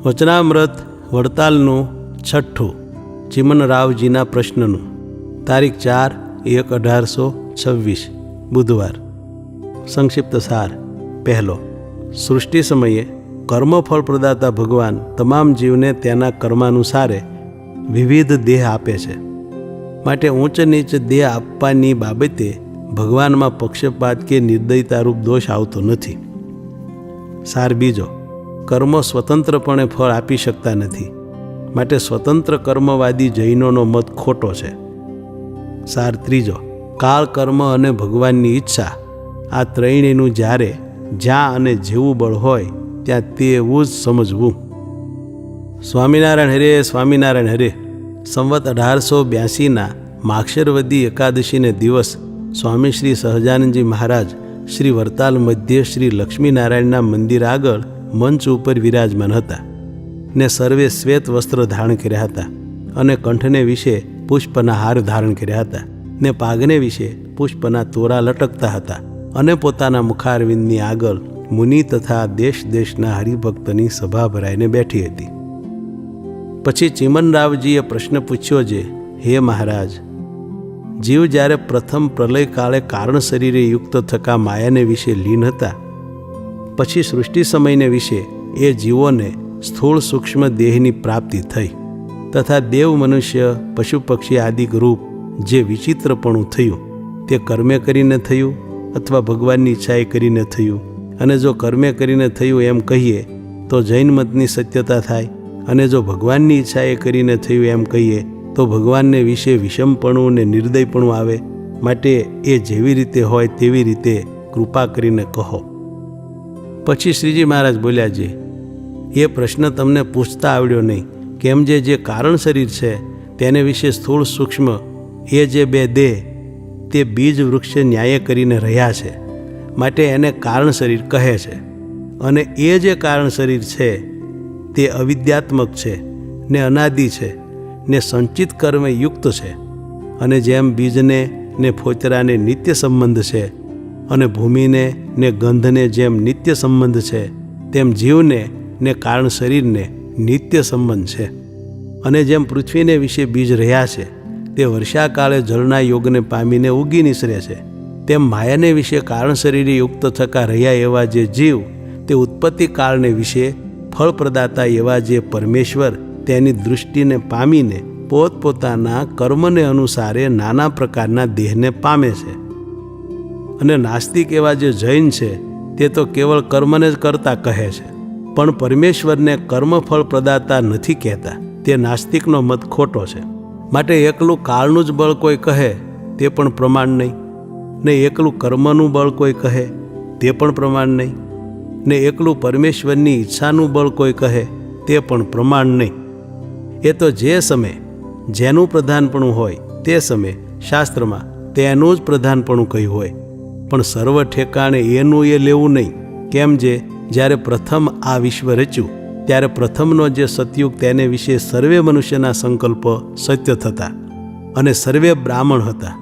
વચનામૃત વડતાલનું 6ઠું ચિમનરાવજીના પ્રશ્નનું તારીખ 4/1/1826 બુધવાર. સંક્ષિપ્ત સાર. પહેલો, સૃષ્ટિ સમયે કર્મફળ પ્રદાતા ભગવાન તમામ જીવને તેના કર્માનુસારે વિવિધ દેહ આપે છે. માટે ઊંચ નીચ દેહ આપવાની બાબતે ભગવાનમાં પક્ષપાત કે નિર્દયતારૂપ દોષ આવતો નથી. સાર બીજો, કર્મો સ્વતંત્રપણે ફળ આપી શકતા નથી. માટે સ્વતંત્ર કર્મવાદી જૈનોનો મત ખોટો છે. સાર ત્રીજો, કાળ, કર્મ અને ભગવાનની ઈચ્છા આ ત્રણેયનું જ્યાં અને જેવું બળ હોય ત્યાં તેવું જ સમજવું. સ્વામિનારાયણ હરે, સ્વામિનારાયણ હરે. સંવત 1882ના માક્ષરવદી એકાદશીને દિવસ સ્વામી શ્રી સહજાનંદજી મહારાજ શ્રી વરતાલ મધ્ય શ્રી લક્ષ્મીનારાયણના મંદિર આગળ મંચ ઉપર વિરાજમાન હતા ને સર્વે શ્વેત વસ્ત્ર ધારણ કર્યા હતા અને કંઠને વિશે પુષ્પના હાર ધારણ કર્યા હતા ને પાગને વિશે પુષ્પના તોરા લટકતા હતા અને પોતાના મુખારવિંદની આગળ મુનિ તથા દેશ દેશના હરિભક્તની સભા ભરાઈને બેઠી હતી. પછી ચિમનરાવજીએ પ્રશ્ન પૂછ્યો જે, હે મહારાજ, જીવ જ્યારે પ્રથમ પ્રલય કાળે કારણ શરીરે યુક્ત થકા માયાને વિશે લીન હતા, પછી સૃષ્ટિ સમયને વિશે એ જીવોને સ્થૂળ સૂક્ષ્મ દેહની પ્રાપ્તિ થઈ તથા દેવ, મનુષ્ય, પશુ પક્ષી આદિક રૂપ જે વિચિત્રપણું થયું તે કર્મે કરીને થયું અથવા ભગવાનની ઈચ્છાએ કરીને થયું. અને જો કર્મે કરીને થયું એમ કહીએ તો જૈન મતની સત્યતા થાય, અને જો ભગવાનની ઈચ્છાએ કરીને થયું એમ કહીએ તો ભગવાનને વિશે વિષમપણું ને નિર્દયપણું આવે. માટે એ જેવી રીતે હોય તેવી રીતે કૃપા કરીને કહો. પછી શ્રીજી મહારાજ બોલ્યા, જે એ પ્રશ્ન તમને પૂછતા આવડ્યો નહીં. કેમ જે કારણ શરીર છે તેને વિશે સ્થૂળ સૂક્ષ્મ એ જે બે દેહ તે બીજ વૃક્ષ ન્યાય કરીને રહ્યા છે, માટે એને કારણ શરીર કહે છે. અને એ જે કારણ શરીર છે તે અવિદ્યાત્મક છે ને અનાદિ છે ને સંચિત કર્મે યુક્ત છે. અને જેમ બીજને ને ફોતરાને નિત્ય સંબંધ છે અને ભૂમિને ને ગંધને જેમ નિત્ય સંબંધ છે, તેમ જીવને ને કારણ શરીરને નિત્ય સંબંધ છે. અને જેમ પૃથ્વીને વિશે બીજ રહ્યા છે તે વર્ષાકાળે જળના યોગને પામીને ઉગી નિસરે છે, તેમ માયાને વિશે કારણ શરીરે યુક્ત થકા રહ્યા એવા જે જીવ તે ઉત્પત્તિ કાળને વિશે ફળ પ્રદાતા એવા જે પરમેશ્વર તેની દૃષ્ટિને પામીને પોતપોતાના કર્મને અનુસારે નાના પ્રકારના દેહને પામે છે. અને નાસ્તિક એવા જે જૈન છે તે તો કેવળ કર્મને જ કરતા કહે છે, પણ પરમેશ્વરને કર્મફળ પ્રદાતા નથી કહેતા. તે નાસ્તિકનો મત ખોટો છે. માટે એકલું કાળનું જ બળ કોઈ કહે તે પણ પ્રમાણ નહીં, ને એકલું કર્મનું બળ કોઈ કહે તે પણ પ્રમાણ નહીં, ને એકલું પરમેશ્વરની ઈચ્છાનું બળ કોઈ કહે તે પણ પ્રમાણ નહીં. એ તો જે સમયે જેનું પ્રધાનપણું હોય તે સમયે શાસ્ત્રમાં તેનું જ પ્રધાનપણું કહ્યું હોય, પણ સર્વ ઠેકાણે એનું એ લેવું નહીં. કેમ જે જ્યારે પ્રથમ આ વિશ્વ રચ્યું ત્યારે પ્રથમનો જે સતયુગ તેને વિશે સર્વે મનુષ્યના સંકલ્પ સત્ય થતા અને સર્વે બ્રાહ્મણ હતા.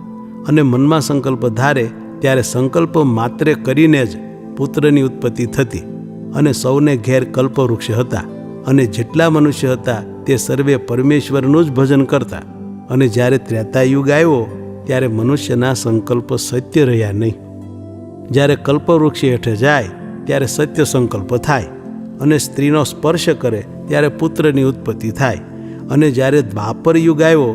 અને મનમાં સંકલ્પ ધારે ત્યારે સંકલ્પ માત્રે કરીને જ પુત્રની ઉત્પત્તિ થતી અને સૌને ઘેર કલ્પવૃક્ષ હતા. અને જેટલા મનુષ્ય હતા તે સર્વે પરમેશ્વરનું જ ભજન કરતા. અને જ્યારે ત્રેતાયુગ આવ્યો ત્યારે મનુષ્યના સંકલ્પ સત્ય રહ્યા નહીં. જ્યારે કલ્પવૃક્ષ હેઠે જાય ત્યારે સત્ય સંકલ્પ થાય, અને સ્ત્રીનો સ્પર્શ કરે ત્યારે પુત્રની ઉત્પત્તિ થાય. અને જ્યારે દ્વાપર યુગ આવ્યો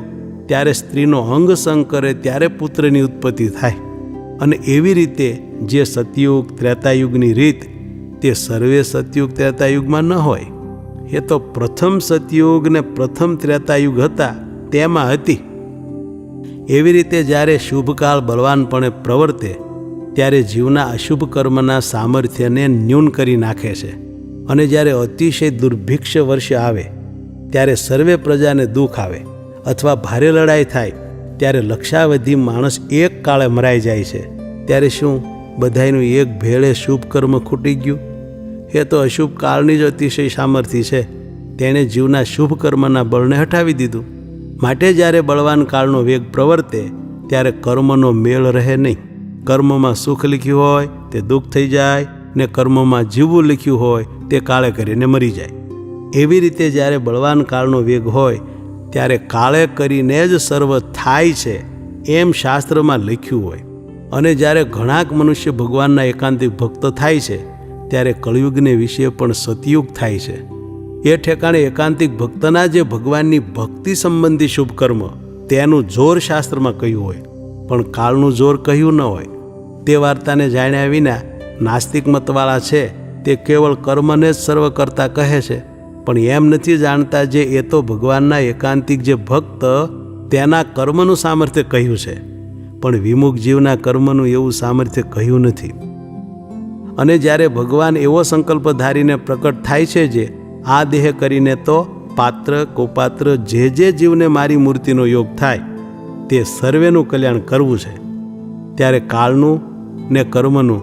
ત્યારે સ્ત્રીનો અંગ સંગ કરે ત્યારે પુત્રની ઉત્પત્તિ થાય. અને એવી રીતે જે સતયુગ ત્રેતાયુગની રીત તે સર્વે સતયુગ ત્રેતાયુગમાં ન હોય. એ તો પ્રથમ સતયુગ ને પ્રથમ ત્રેતાયુગ હતા તેમાં હતી. એવી રીતે જ્યારે શુભકાળ બળવાનપણે પ્રવર્તે ત્યારે જીવના અશુભ કર્મના સામર્થ્યને ન્યૂન કરી નાખે છે. અને જ્યારે અતિશય દુર્ભિક્ષ વર્ષ આવે ત્યારે સર્વે પ્રજાને દુઃખ આવે અથવા ભારે લડાઈ થાય ત્યારે લક્ષાવધિ માણસ એક કાળે મરાઈ જાય છે. ત્યારે શું બધાયનું એક ભેળે શુભ કર્મ ખૂટી ગયું? એ તો અશુભ કાળની જ અતિશય સામર્થ્ય છે. તેણે જીવના શુભ કર્મના બળને હટાવી દીધું. માટે જ્યારે બળવાન કાળનો વેગ પ્રવર્તે ત્યારે કર્મનો મેળ રહે નહીં. કર્મમાં સુખ લખ્યું હોય તે દુઃખ થઈ જાય, ને કર્મમાં જીવવું લખ્યું હોય તે કાળે કરીને મરી જાય. એવી રીતે જ્યારે બળવાન કાળનો વેગ હોય ત્યારે કાળે કરીને જ સર્વ થાય છે એમ શાસ્ત્રમાં લખ્યું હોય, અને જ્યારે ઘણાક મનુષ્ય ભગવાનના એકાંતિક ભક્ત થાય છે ત્યારે કળિયુગને વિશે પણ સતયુગ થાય છે. એ ઠેકાણે એકાંતિક ભક્તના જે ભગવાનની ભક્તિ સંબંધી શુભ કર્મ તેનું જોર શાસ્ત્રમાં કહ્યું હોય, પણ કાળનું જોર કહ્યું ન હોય. તે વાર્તાને જાણ્યા વિના નાસ્તિક મતવાળા છે તે કેવળ કર્મને જ સર્વ કરતા કહે છે, પણ એમ નથી જાણતા જે એ તો ભગવાનના એકાંતિક જે ભક્ત તેના કર્મનું સામર્થ્ય કહ્યું છે, પણ વિમુખ જીવના કર્મનું એવું સામર્થ્ય કહ્યું નથી. અને જ્યારે ભગવાન એવો સંકલ્પ ધારીને પ્રકટ થાય છે જે આ દેહ કરીને તો પાત્ર કોપાત્ર જે જીવને મારી મૂર્તિનો યોગ થાય તે સર્વેનું કલ્યાણ કરવું છે, ત્યારે કાળનું ને કર્મનું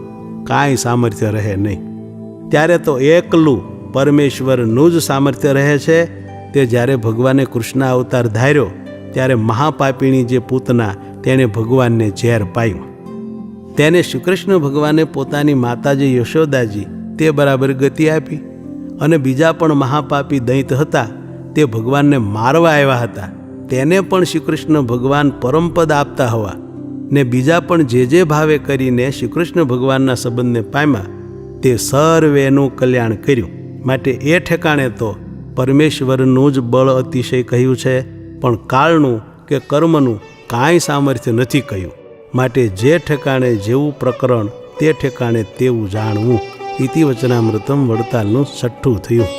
કાંઈ સામર્થ્ય રહે નહીં. ત્યારે તો એકલું પરમેશ્વરનું જ સામર્થ્ય રહે છે. તે જ્યારે ભગવાને કૃષ્ણ અવતાર ધાર્યો ત્યારે મહાપાપીણી જે પૂતના તેણે ભગવાનને ઝેર પાયું. તેને શ્રીકૃષ્ણ ભગવાને પોતાની માતાજી યશોદાજી તે બરાબર ગતિ આપી, અને બીજા પણ મહાપાપી દૈત હતા તે ભગવાનને મારવા આવ્યા હતા, તેને પણ શ્રીકૃષ્ણ ભગવાન પરમપદ આપતા હોવા ને બીજા પણ જે ભાવે કરીને શ્રીકૃષ્ણ ભગવાનના સંબંધને પામ્યા તે સર્વેનું કલ્યાણ કર્યું. માટે એ ઠેકાણે તો પરમેશ્વરનું જ બળ અતિશય કહ્યું છે, પણ કાળનું કે કર્મનું કાંઈ સામર્થ્ય નથી કહ્યું. માટે જે ઠેકાણે જેવું પ્રકરણ તે ઠેકાણે તેવું જાણવું. ઇતિ વચનામૃતમ વડતાલનું 6ઠ્ઠું થયું.